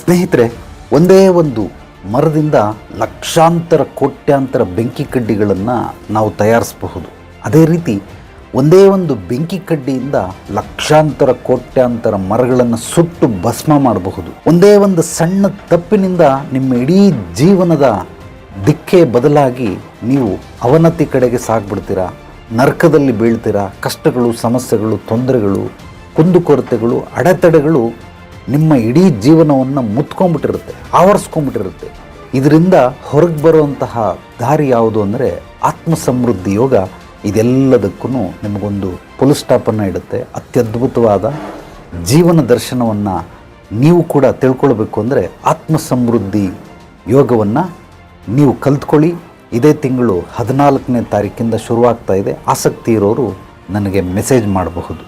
ಸ್ನೇಹಿತರೆ, ಒಂದೇ ಒಂದು ಮರದಿಂದ ಲಕ್ಷಾಂತರ ಕೋಟ್ಯಾಂತರ ಬೆಂಕಿ ಕಡ್ಡಿಗಳನ್ನು ನಾವು ತಯಾರಿಸಬಹುದು. ಅದೇ ರೀತಿ ಒಂದೇ ಒಂದು ಬೆಂಕಿ ಕಡ್ಡಿಯಿಂದ ಲಕ್ಷಾಂತರ ಕೋಟ್ಯಾಂತರ ಮರಗಳನ್ನು ಸುಟ್ಟು ಭಸ್ಮ ಮಾಡಬಹುದು. ಒಂದೇ ಒಂದು ಸಣ್ಣ ತಪ್ಪಿನಿಂದ ನಿಮ್ಮ ಇಡೀ ಜೀವನದ ದಿಕ್ಕೇ ಬದಲಾಗಿ ನೀವು ಅವನತಿ ಕಡೆಗೆ ಸಾಗ್ಬಿಡ್ತೀರಾ, ನರಕದಲ್ಲಿ ಬೀಳ್ತೀರಾ. ಕಷ್ಟಗಳು, ಸಮಸ್ಯೆಗಳು, ತೊಂದರೆಗಳು, ಕುಂದುಕೊರತೆಗಳು, ಅಡೆತಡೆಗಳು ನಿಮ್ಮ ಇಡೀ ಜೀವನವನ್ನು ಮುತ್ಕೊಂಡ್ಬಿಟ್ಟಿರುತ್ತೆ, ಆವರಿಸ್ಕೊಂಡ್ಬಿಟ್ಟಿರುತ್ತೆ. ಇದರಿಂದ ಹೊರಗೆ ಬರುವಂತಹ ದಾರಿ ಯಾವುದು ಅಂದರೆ ಆತ್ಮಸಮೃದ್ಧಿ ಯೋಗ. ಇದೆಲ್ಲದಕ್ಕೂ ನಿಮಗೊಂದು ಫುಲ್ ಸ್ಟಾಪನ್ನು ಇಡುತ್ತೆ. ಅತ್ಯದ್ಭುತವಾದ ಜೀವನ ದರ್ಶನವನ್ನು ನೀವು ಕೂಡ ತಿಳ್ಕೊಳ್ಬೇಕು ಅಂದರೆ ಆತ್ಮಸಮೃದ್ಧಿ ಯೋಗವನ್ನು ನೀವು ಕಲ್ತ್ಕೊಳ್ಳಿ. ಇದೇ ತಿಂಗಳು 14ನೇ ತಾರೀಕಿಂದ ಶುರುವಾಗ್ತಾ ಇದೆ. ಆಸಕ್ತಿ ಇರೋರು ನನಗೆ ಮೆಸೇಜ್ ಮಾಡಬಹುದು.